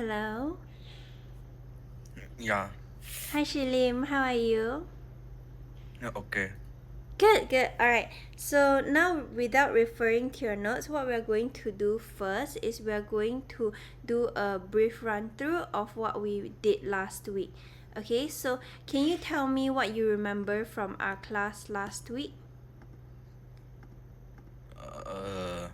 Hello. Yeah. Hi Shilim, how are you? Yeah, okay. Good. Alright. So now without referring to your notes, what we're going to do first is we're going to do a brief run through of what we did last week. Okay, so can you tell me what you remember from our class last week? Uh,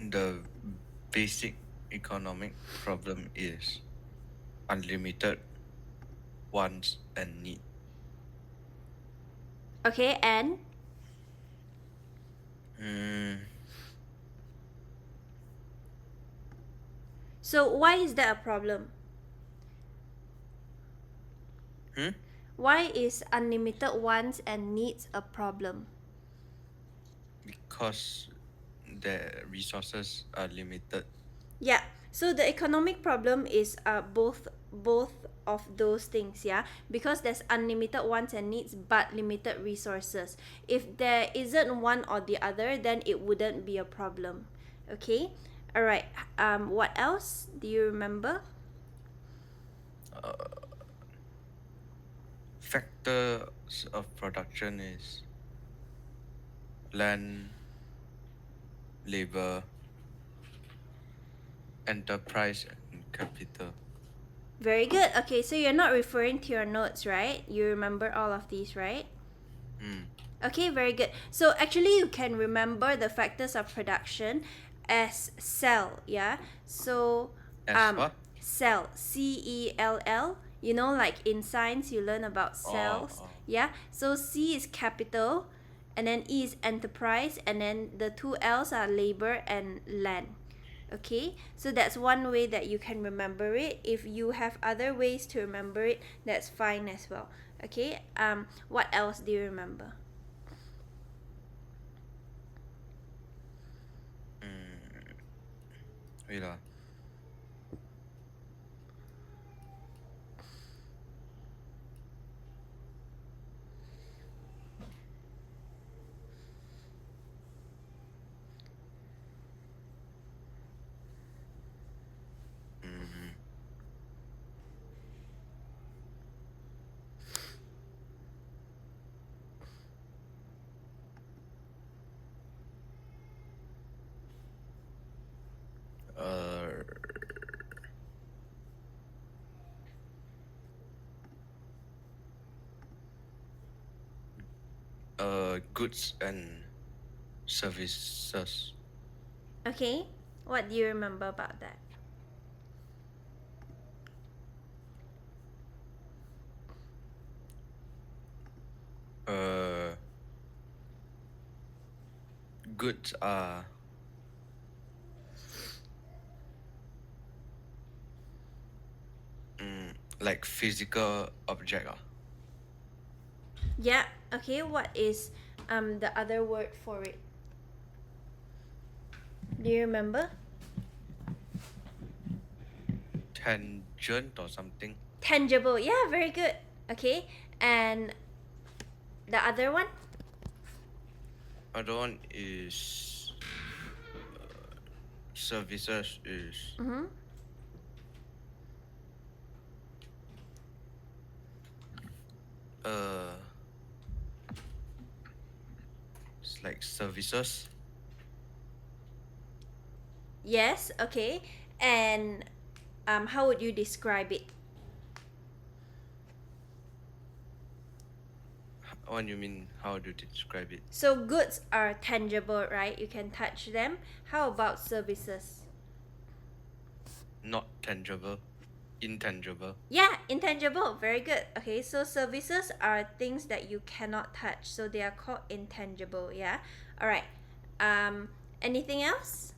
the basic economic problem is unlimited wants and need. Okay, and Mm, so why is that a problem? hmm? Why is unlimited wants and needs a problem? Because the resources are limited. Yeah. So the economic problem is both of those things, yeah? Because there's unlimited wants and needs but limited resources. If there isn't one or the other, then it wouldn't be a problem. Okay? All right. What else do you remember? Uh, Factors of production is land, labor, enterprise, and capital. Very good. Okay, so you're not referring to your notes, right? You remember all of these, right? Hmm. Okay, very good. So actually you can remember the factors of production as cell, yeah? So As what? cell, CELL. You know, like in science you learn about Oh, cells, oh. yeah? So C is capital, and then E is enterprise, and then the two L's are labor and land. Okay, so that's one way that you can remember it. If you have other ways to remember it, that's fine as well. Okay, what else do you remember? Wait lah. Mm, uh, Goods and services. Okay, what do you remember about that? Uh, Goods are like physical object. Yeah, okay, what is the other word for it? Do you remember? Tangent or something. Tangible. Yeah, very good. Okay, and the other one? Other one is services is Mm-hmm. uh it's like services. Yes, okay. And how would you describe it? What do you mean? How do you describe it? So goods are tangible, right? You can touch them. How about services? Not tangible, intangible. Yeah, intangible. Very good. Okay, so services are things that you cannot touch. So they are called intangible, yeah? All right. Um anything else?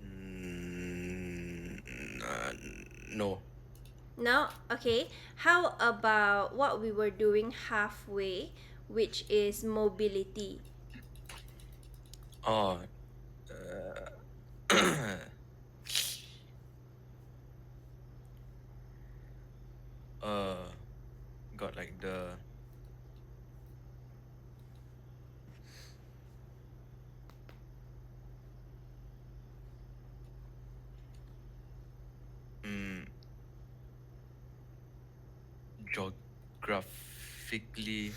Mm, uh, no. No? Okay. How about what we were doing halfway, which is mobility? Oh, uh, geographically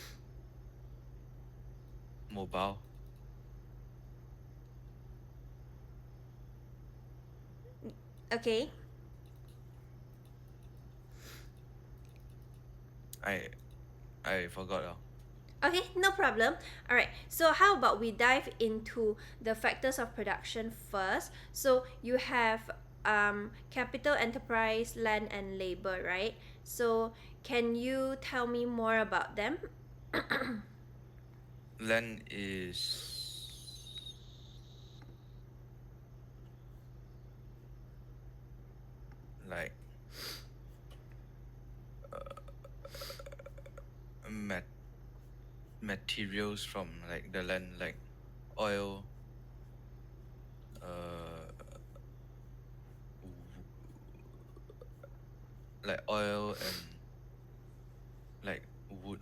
mobile. Okay. I forgot. Okay, no problem. All right. So how about we dive into the factors of production first? So you have capital, enterprise, land, and labor, right? So can you tell me more about them? Land is like mat- materials from like the land, like oil, w- like oil and like wood.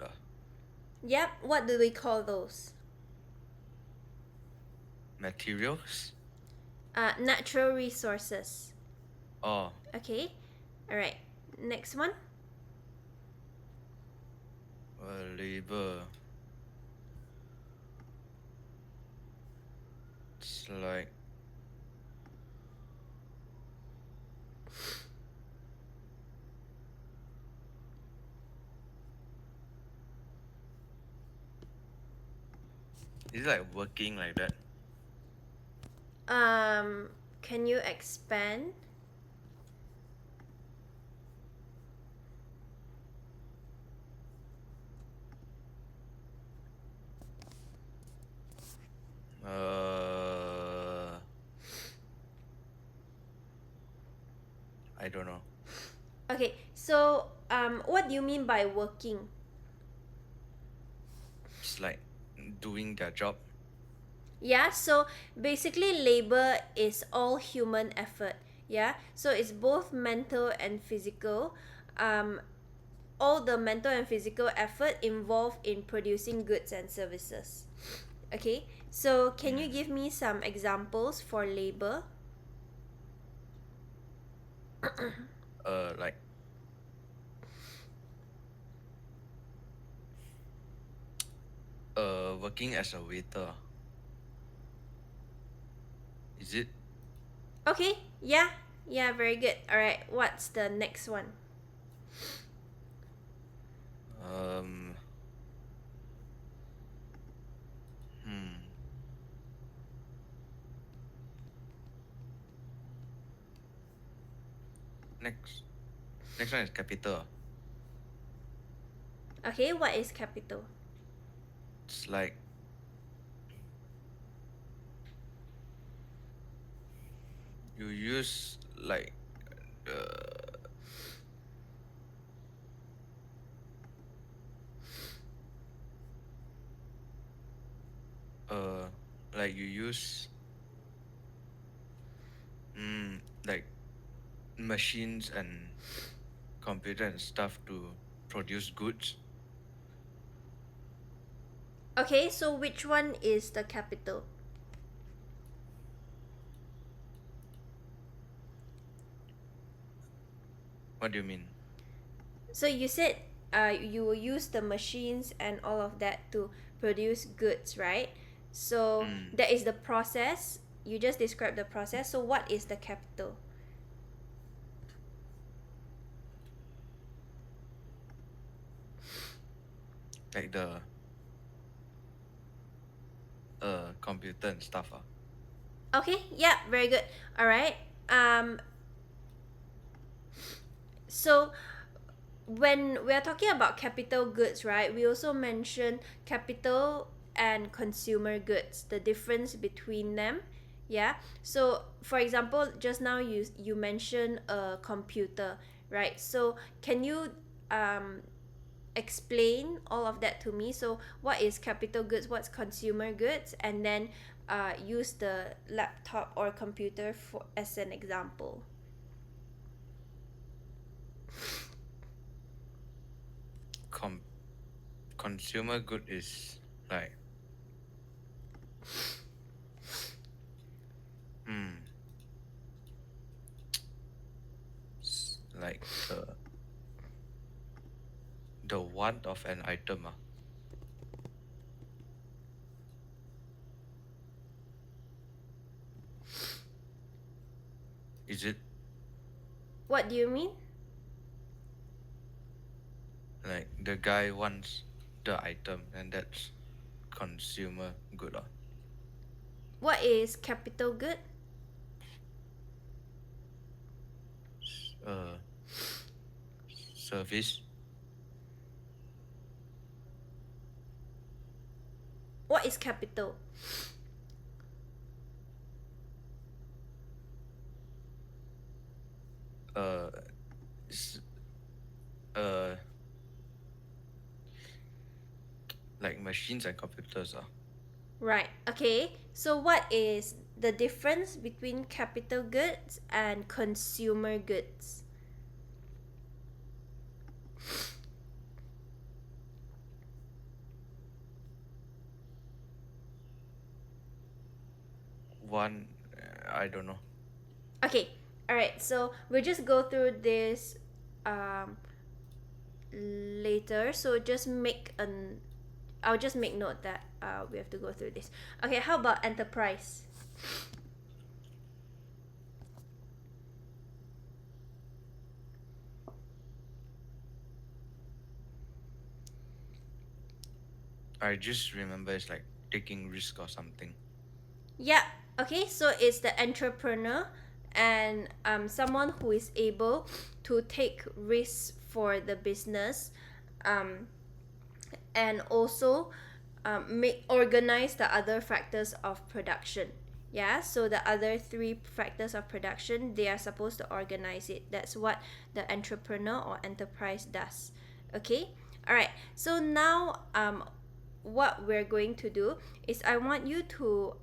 Yep. What do we call those? Materials. Natural resources. Oh, Okay. All right. Next one. labor. It's like is it like working like that? Can you expand? I don't know. Okay. So what do you mean by working? It's like doing their job. Yeah, so basically labor is all human effort. Yeah, so it's both mental and physical. Um, all the mental and physical effort involved in producing goods and services. Okay, so can you give me some examples for labor? Like working as a waiter. Is it? Okay, yeah, yeah, very good. All right, what's the next one? Um. Hmm. Next. Next one is capital. Okay, what is capital? It's like you use like uh like you use like machines and computer and stuff to produce goods. Okay, so which one is the capital? What do you mean? So you said you will use the machines and all of that to produce goods, right? So that is the process. You just described the process. So what is the capital? Like the computer and stuff. Okay, yeah, very good. All right. Um, so when we are talking about capital goods, right, we also mention capital and consumer goods, the difference between them. Yeah. So for example, just now you mentioned a computer, right? So can you um explain all of that to me? So what is capital goods, what's consumer goods, and then use the laptop or computer for as an example. Com- Consumer good is like hmm like the want of an item. Is it What do you mean? like the guy wants the item and that's consumer good? What is capital good? Uh, Service. What is capital? Uh, s- uh, like machines and computers. Right. Okay. So what is the difference between capital goods and consumer goods? One, I don't know. Okay. All right. So we'll just go through this um, later. So just make an. I'll just make note that we have to go through this. Okay. How about enterprise? I just remember it's like taking risk or something. Yeah. Okay. So it's the entrepreneur and someone who is able to take risks for the business, um, and also make organize the other factors of production. Yeah, so the other three factors of production, they are supposed to organize it. That's what the entrepreneur or enterprise does. Okay. All right. So now what we're going to do is I want you to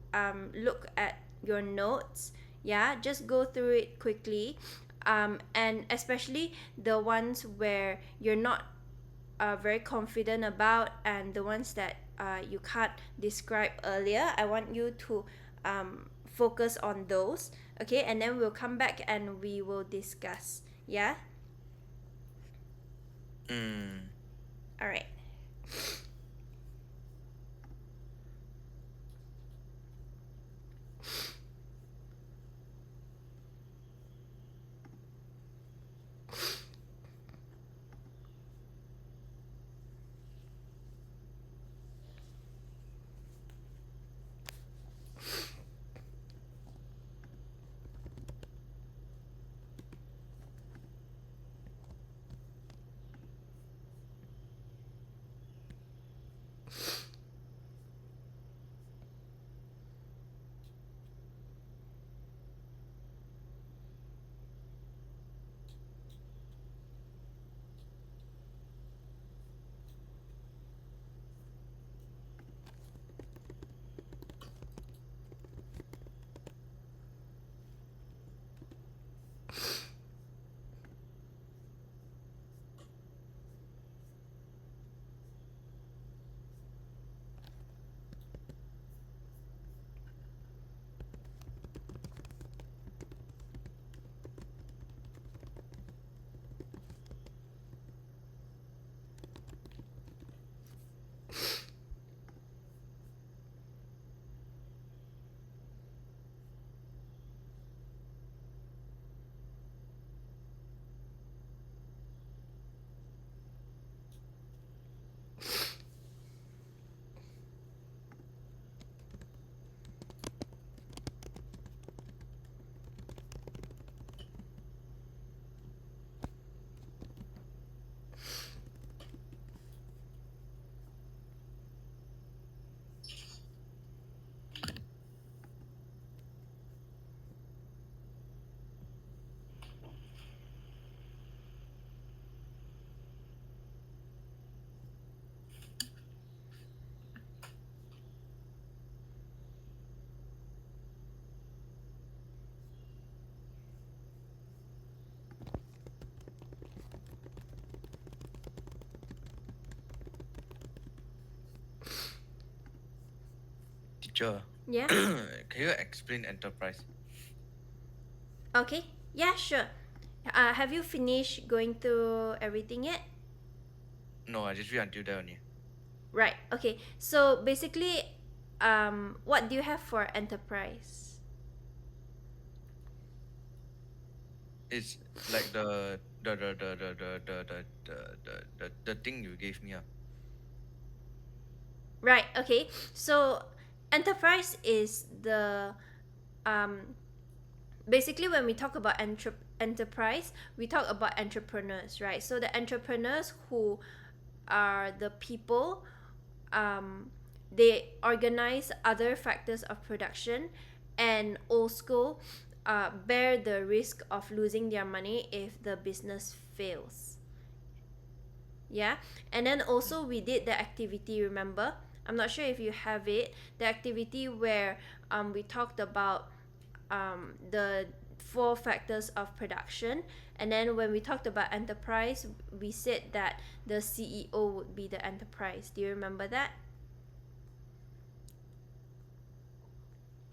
look at your notes. Yeah, just go through it quickly, and especially the ones where you're not very confident about, and the ones that you can't describe earlier. I want you to focus on those. Okay, and then we'll come back and we will discuss. Yeah. Mm. All right. Teacher, Yeah. can you explain enterprise? Okay. Yeah, sure. Have you finished going through everything yet? No, I just read until there only. Right. Okay. So basically, what do you have for enterprise? It's like the thing you gave me. Right. Okay. So enterprise is the um basically when we talk about enterprise, we talk about entrepreneurs, right? So the entrepreneurs who are the people, they organize other factors of production and also bear the risk of losing their money if the business fails. Yeah, and then also we did the activity, remember? I'm not sure if you have it, the activity where we talked about the four factors of production, and then when we talked about enterprise, we said that the CEO would be the enterprise. Do you remember that?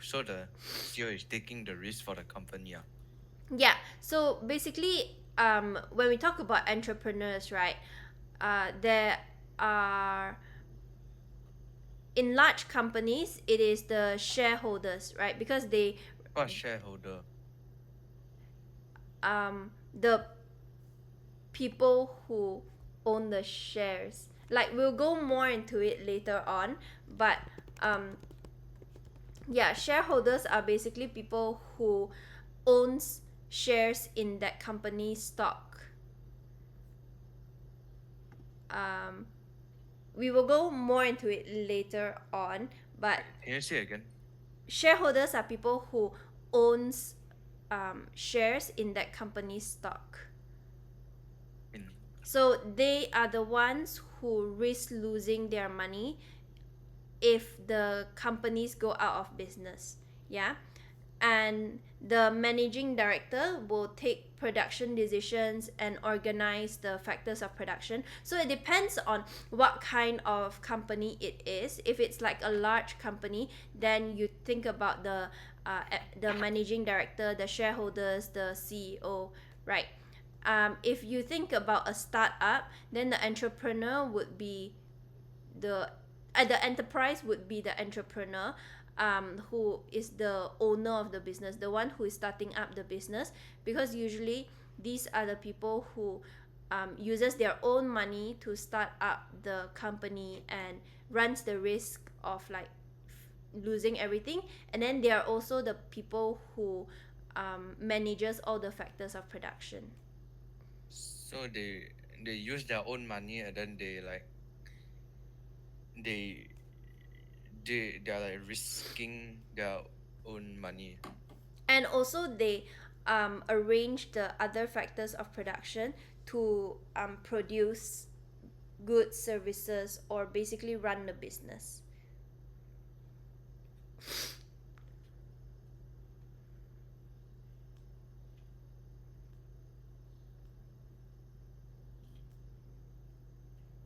So the CEO is taking the risk for the company. Yeah, so basically when we talk about entrepreneurs, right, there are, in large companies it is the shareholders, right, because they What shareholder? the people who own the shares. Like we'll go more into it later on, but um yeah, shareholders are basically people who owns shares in that company's stock. Um we will go more into it later on, but Can you say again? shareholders are people who owns shares in that company's stock. In So they are the ones who risk losing their money if the companies go out of business. Yeah. And the managing director will take production decisions and organize the factors of production. So it depends on what kind of company it is. If it's like a large company, then you think about the managing director, the shareholders, the CEO, right? If you think about a startup, then the entrepreneur would be the the enterprise would be the entrepreneur, who is the owner of the business, the one who is starting up the business, because usually these are the people who uses their own money to start up the company and runs the risk of like losing everything, and then they are also the people who manages all the factors of production. so they use their own money and then they they're like risking their own money. And also they arrange the other factors of production to produce goods, services, or basically run the business.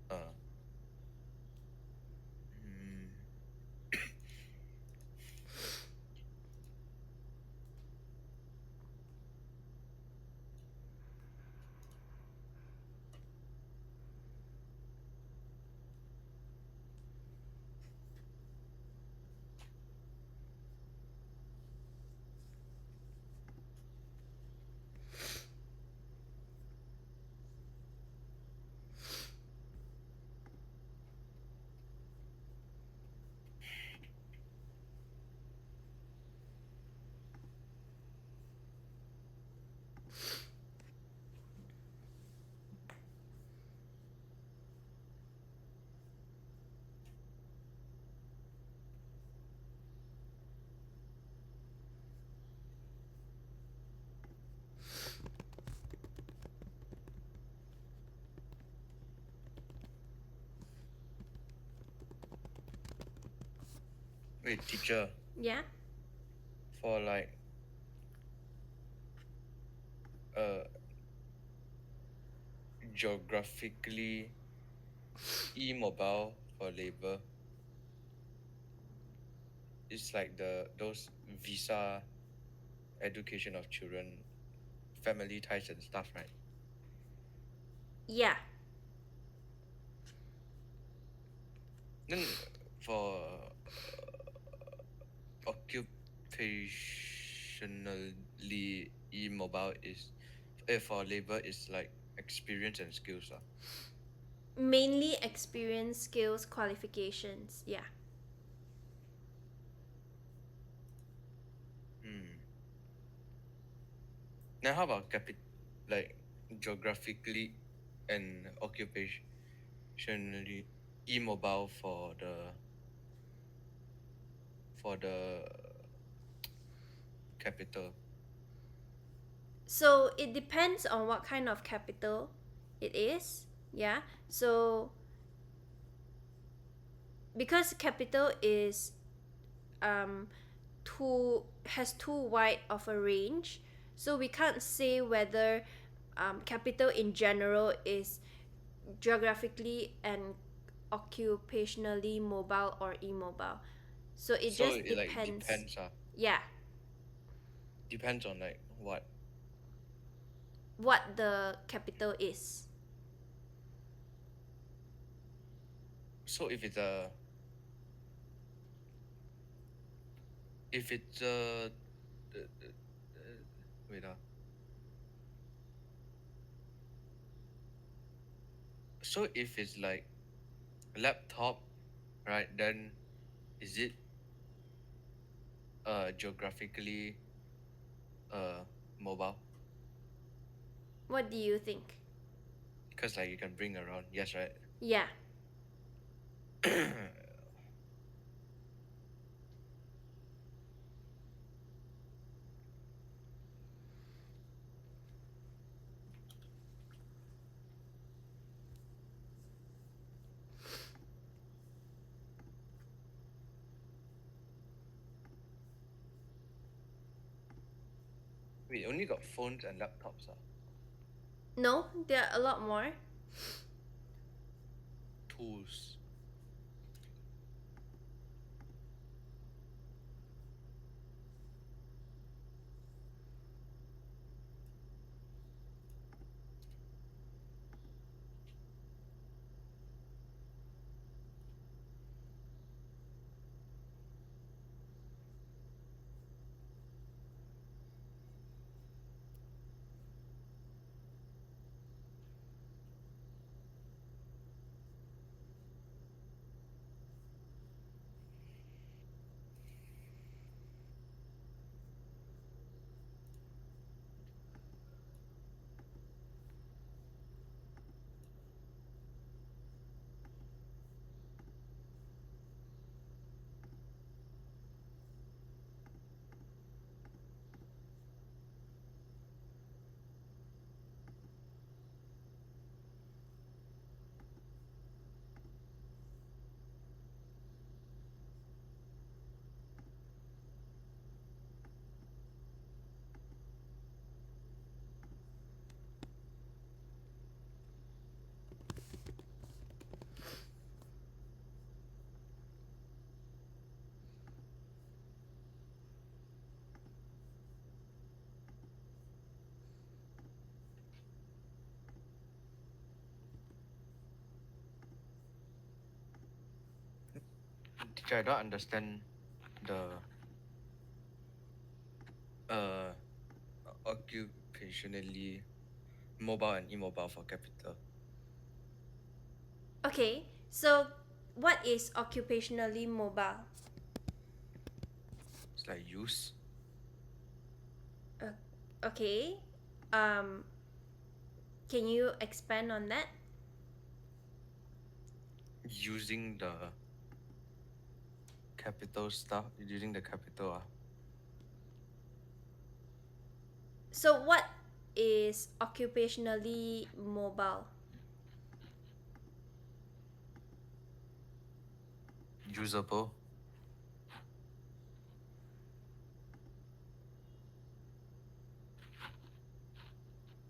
Uh, mm, wait, teacher, Yeah. for like uh geographically immobile for labor, it's like the those visa education of children, family ties and stuff, right? Yeah. Then for occupationally immobile is for labor is like experience and skills. Mainly experience, skills, qualifications. Yeah. Hmm. Now how about like geographically and occupationally immobile for the capital? So it depends on what kind of capital it is. Yeah. So because capital is um has too wide of a range, so we can't say whether capital in general is geographically and occupationally mobile or immobile. So it So just it like depends. depends. Yeah, Depends on like what. what the capital is. So if it's wait so if it's like laptop, right? Then is it geographically uh mobile? What do you think? Because like you can bring around. Yes, right. Yeah. We only got phones and laptops. No, there are a lot more. Tools. Teacher, I don't understand the uh occupationally mobile and immobile for capital. Okay, so what is occupationally mobile? It's like use Uh, okay. Um, can you expand on that? using the capital stuff, using the capital. So what is occupationally mobile? Usable.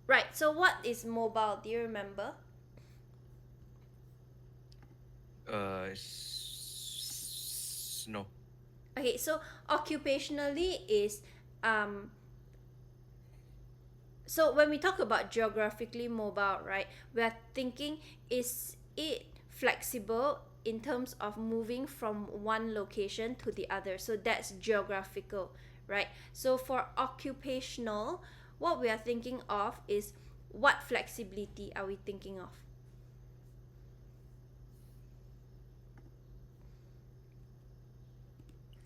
Right. So what is mobile? Do you remember? No. Okay, so occupationally is um so when we talk about geographically mobile, right, we are thinking, is it flexible in terms of moving from one location to the other. So that's geographical, right? So for occupational, what we are thinking of is what flexibility are we thinking of?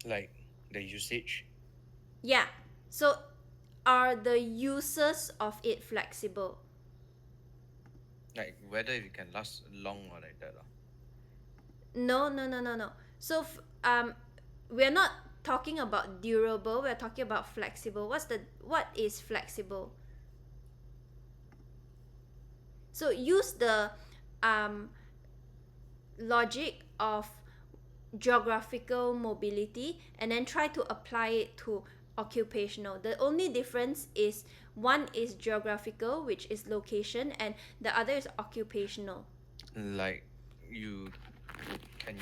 Like the usage. Yeah. So are the uses of it flexible? Like whether it can last long or like that. No, no, no, no, no. So we're not talking about durable, we're talking about flexible. What is flexible? So use the um logic of geographical mobility and then try to apply it to occupational. The only difference is one is geographical, which is location, and the other is occupational. Like you can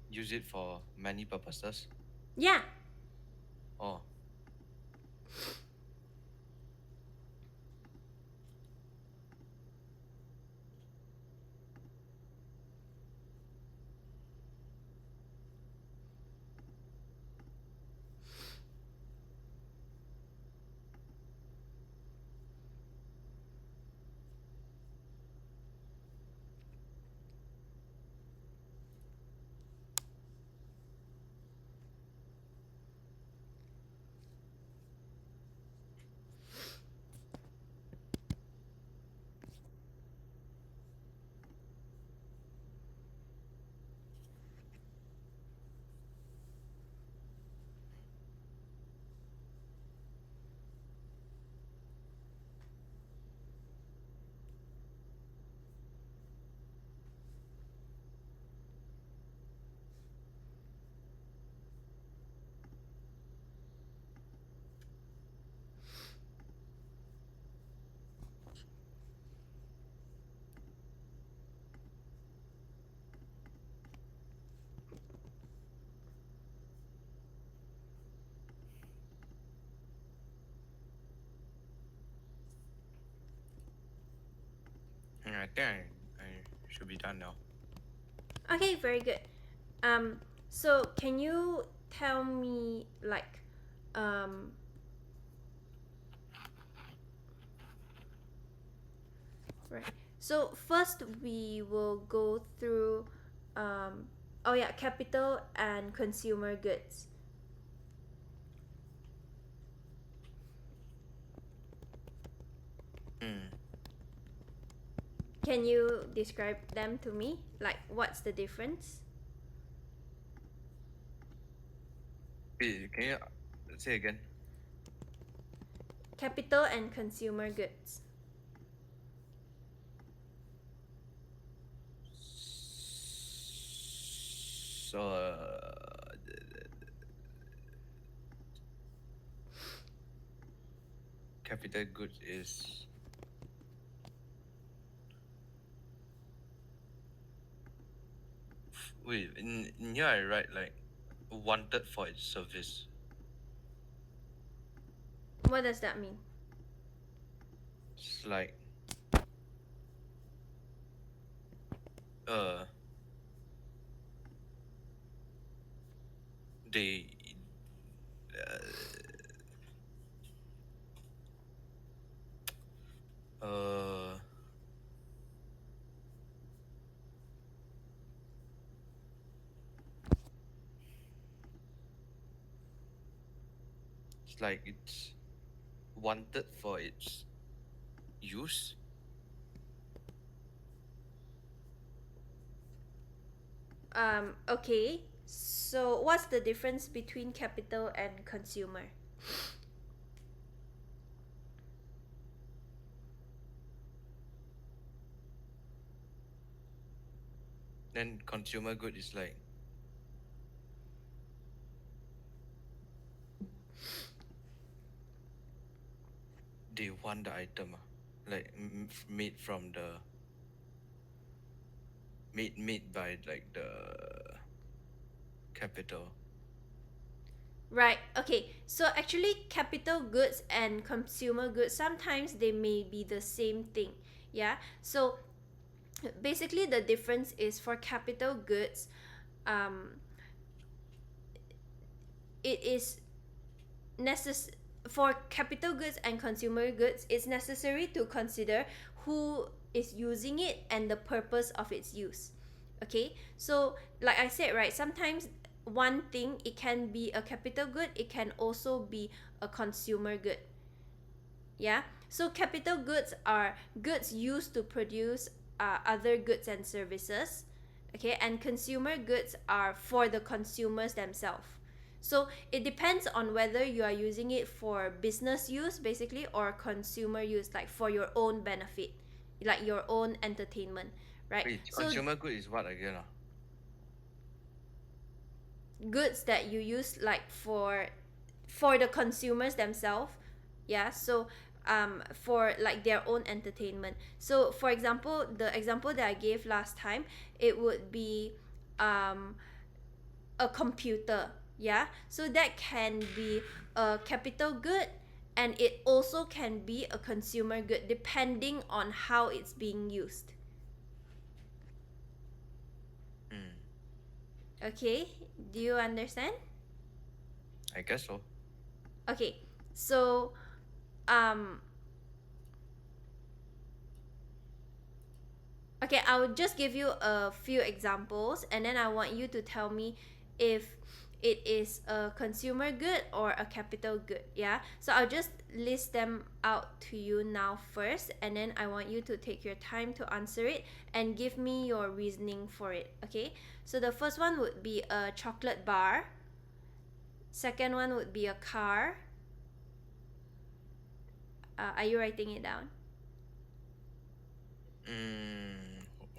use it for many purposes. Yeah. Oh, I think I should be done now. Okay, very good. So can you tell me like um right. So first we will go through oh yeah, capital and consumer goods. Hmm. Can you describe them to me? Like what's the difference? Can you say again? Capital and consumer goods. So capital goods is wait in here I write like wanted for its service. What does that mean? It's like uh they uh it's like it's wanted for its use. Okay. So what's the difference between capital and consumer? Then consumer good is like they want the item like made from the made by like the capital. Right. Okay. So actually capital goods and consumer goods sometimes they may be the same thing. Yeah. So basically the difference is for capital goods, um, it is for capital goods and consumer goods, it's necessary to consider who is using it and the purpose of its use. Okay, so like I said, right, sometimes one thing, it can be a capital good, it can also be a consumer good. Yeah, so capital goods are goods used to produce other goods and services. Okay, and consumer goods are for the consumers themselves. So it depends on whether you are using it for business use basically, or consumer use, like for your own benefit, like your own entertainment, right? Wait, So consumer good is what again? goods that you use like for the consumers themselves. Yeah, so for like their own entertainment. So for example, the example that I gave last time, it would be a computer. Yeah, so that can be a capital good, and it also can be a consumer good depending on how it's being used. Hmm, Okay, do you understand? I guess so. Okay, so um okay, I'll just give you a few examples, and then I want you to tell me if it is a consumer good or a capital good. Yeah, so I'll just list them out to you now first, and then I want you to take your time to answer it and give me your reasoning for it. Okay, so the first one would be a chocolate bar, second one would be a car. Are you writing it down?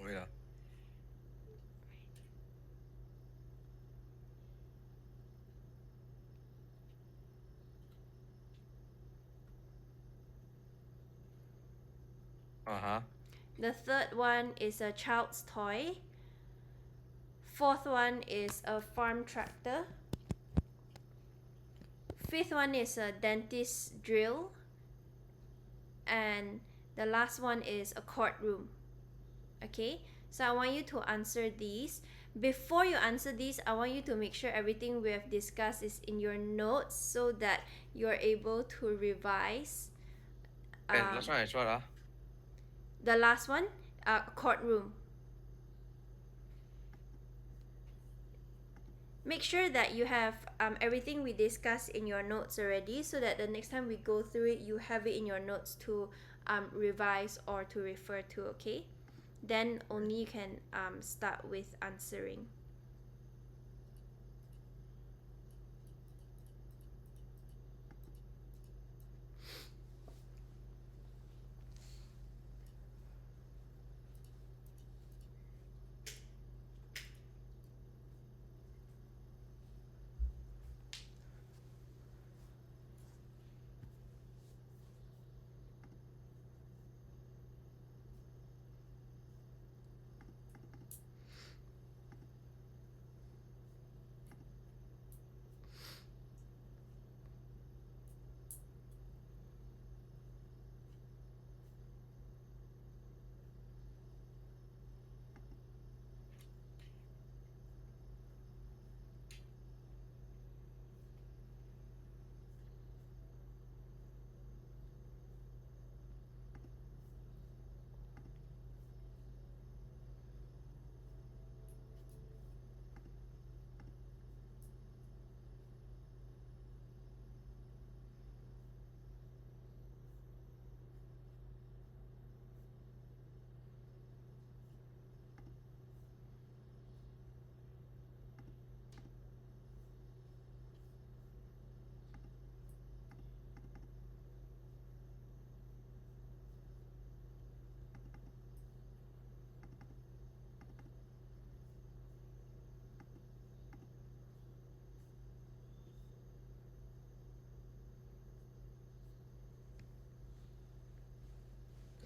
Wait. Uh-huh. The third one is a child's toy. Fourth one is a farm tractor. Fifth one is a dentist drill. And the last one is a courtroom. Okay, so I want you to answer these. Before you answer these, I want you to make sure everything we have discussed is in your notes so that you're able to revise. And last one is what? The last one, courtroom. Make sure that you have everything we discussed in your notes already, so that the next time we go through it, you have it in your notes to revise or to refer to. Okay, then only you can start with answering.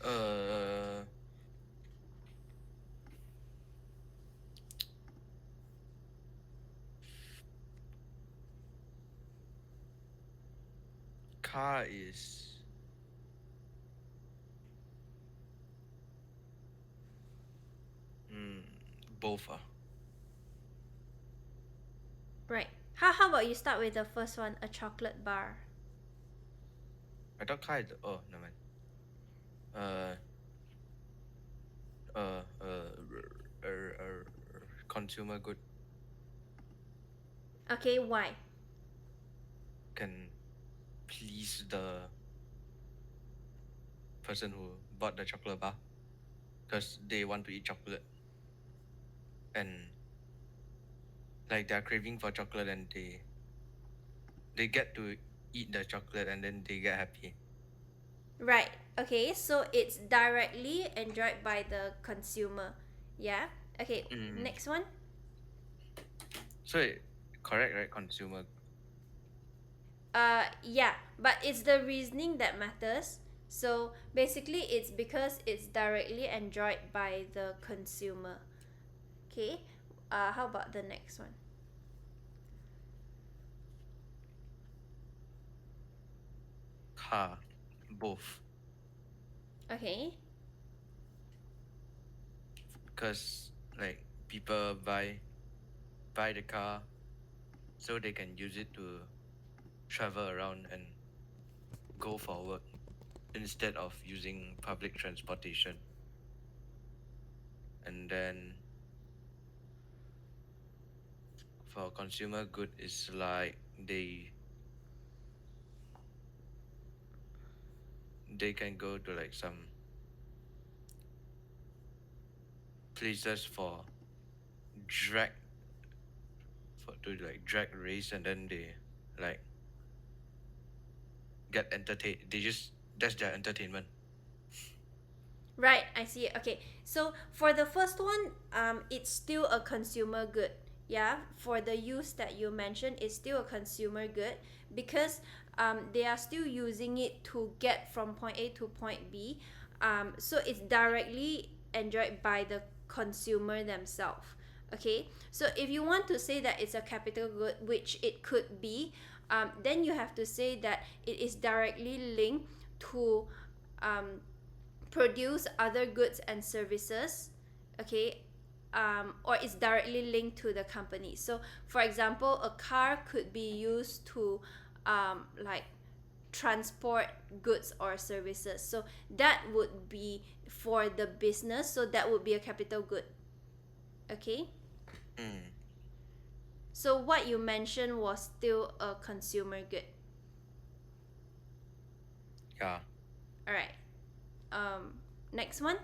Uh, car is both. Right. How about you start with the first one, a chocolate bar? I thought car is oh no man. Uh uh uh, consumer good Okay, why? can please the person who bought the chocolate bar because they want to eat chocolate and like they're craving for chocolate and they get to eat the chocolate and then they get happy. Right. Okay, so it's directly enjoyed by the consumer. Yeah. Okay, Mm. next one. So correct, right? Consumer. Yeah, but it's the reasoning that matters. So basically, it's because it's directly enjoyed by the consumer. Okay. How about the next one? Car. Both. Okay. Because like people buy the car so they can use it to travel around and go for work instead of using public transportation. And then for consumer good is like they can go to like some places for drag for to like drag race and then they like get entertained. They just that's their entertainment. Right, I see. Okay, so for the first one, it's still a consumer good. Yeah, for the use that you mentioned, it's still a consumer good because they are still using it to get from point A to point B. So it's directly enjoyed by the consumer themselves. Okay, so if you want to say that it's a capital good, which it could be, then you have to say that it is directly linked to um, produce other goods and services, okay, or it's directly linked to the company. So for example, a car could be used to like transport goods or services, so that would be for the business, so that would be a capital good. Okay, Mm, so what you mentioned was still a consumer good. yeah. All right, next one.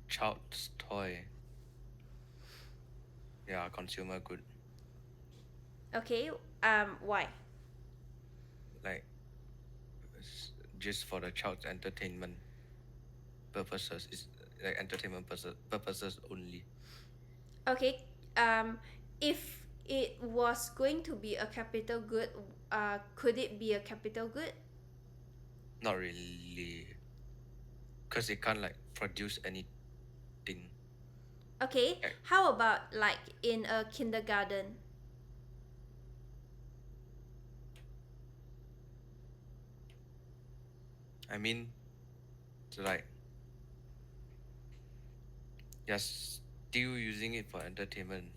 Child's toy. Yeah, consumer good. Okay, why? Like just for the child's entertainment purposes. It's like entertainment purposes only. Okay, if it was going to be a capital good, could it be a capital good? Not really, because it can't like produce anything. Okay, Like, how about like in a kindergarten? I mean, it's like you're still using it for entertainment.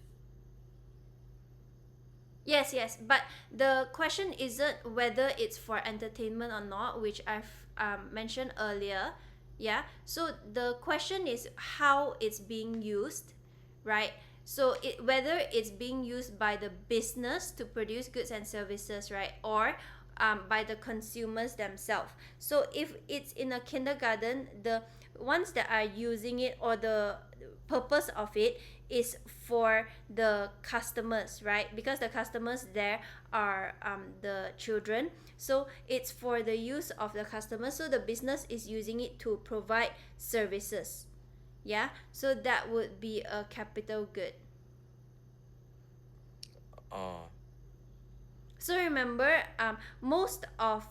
Yes, yes, but the question isn't whether it's for entertainment or not, which I've mentioned earlier. Yeah, so the question is how it's being used, right? So whether it's being used by the business to produce goods and services, right, or by the consumers themselves. So if it's in a kindergarten, the ones that are using it, or the purpose of it is for the customers, right? Because the customers there are the children, so it's for the use of the customers, so the business is using it to provide services. Yeah, so that would be a capital good. Oh, So remember, most of,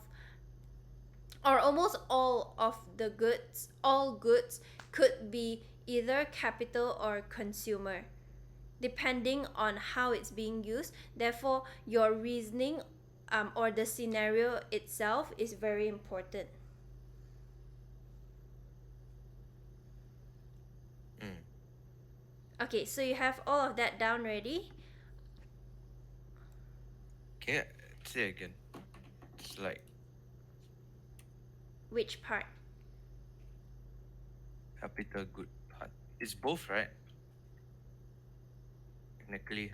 or almost all goods could be either capital or consumer, depending on how it's being used. Therefore, your reasoning, or the scenario itself is very important. mm. Okay, so you have all of that down ready. Can you say again? It's like Which part? capital good part. It's both, right? Technically,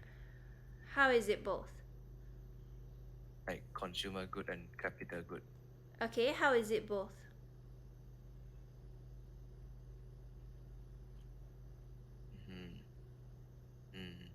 How is it both? like consumer good and capital good. Okay, how is it both? Hmm. Hmm.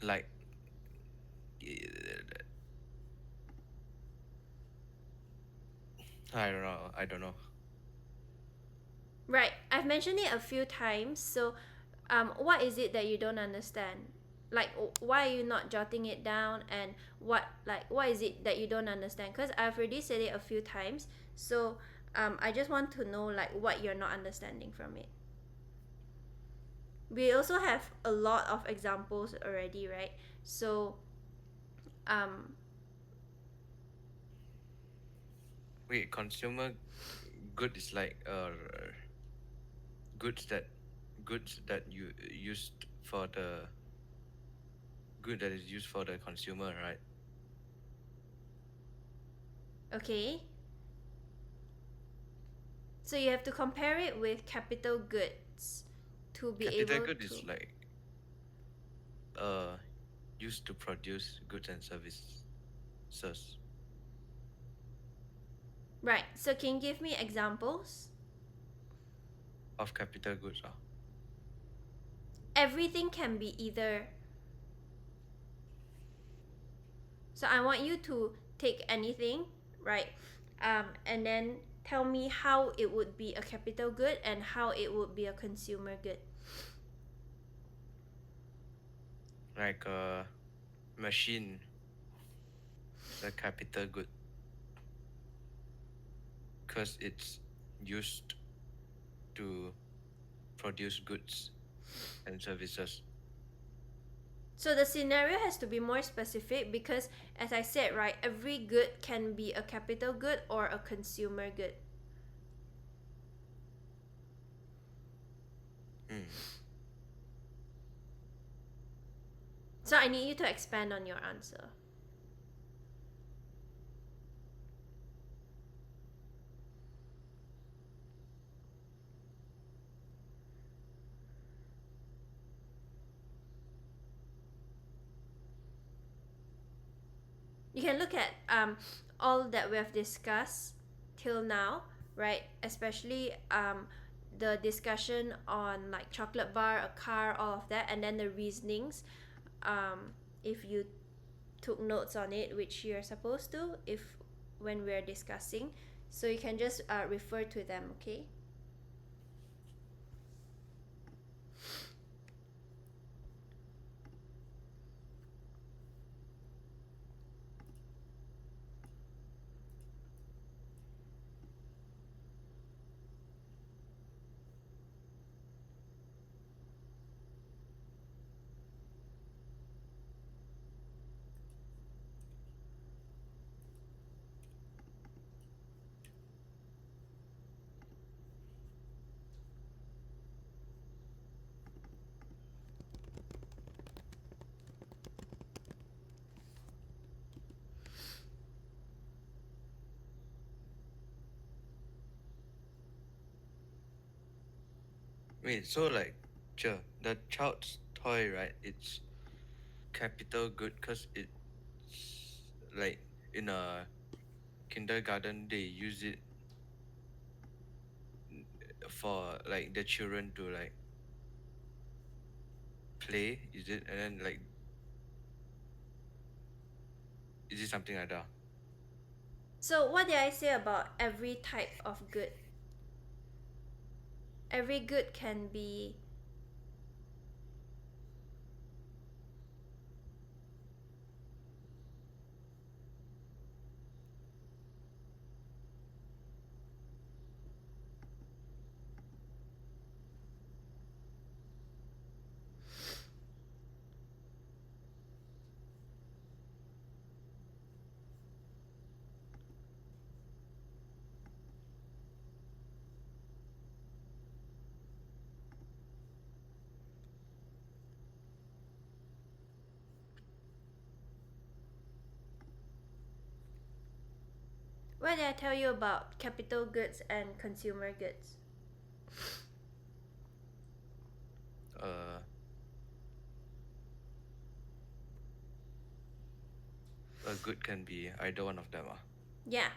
Like, I don't know. I don't know. Right, I've mentioned it a few times. So, what is it that you don't understand? Like, why are you not jotting it down? And what is it that you don't understand? Because I've already said it a few times. So, I just want to know like what you're not understanding from it. We also have a lot of examples already, right? So, um, Wait, consumer good is like goods that goods that you used for the good that is used for the consumer, right? okay. So you have to compare it with capital goods to be Capital able good is to. like uh used to produce goods and services Right. So can you give me examples? of capital goods. Everything can be either. So I want you to take anything, right? And then tell me how it would be a capital good and how it would be a consumer good. Like a machine is a capital good because it's used to produce goods and services. So the scenario has to be more specific because, as I said, right, every good can be a capital good or a consumer good. Hmm. So I need you to expand on your answer. You can look at all that we have discussed till now, right? Especially the discussion on like chocolate bar, a car, all of that, and then the reasonings. If you took notes on it, which you're supposed to, if when we're discussing, so you can just refer to them, okay? Wait, so like, the child's toy, right? It's capital good because it's like in a kindergarten they use it for like the children to like play, is it? And then like, is it something like that? So what did I say about every type of good? Every good can be. what did I tell you about capital goods and consumer goods? A good can be either one of them. Yeah,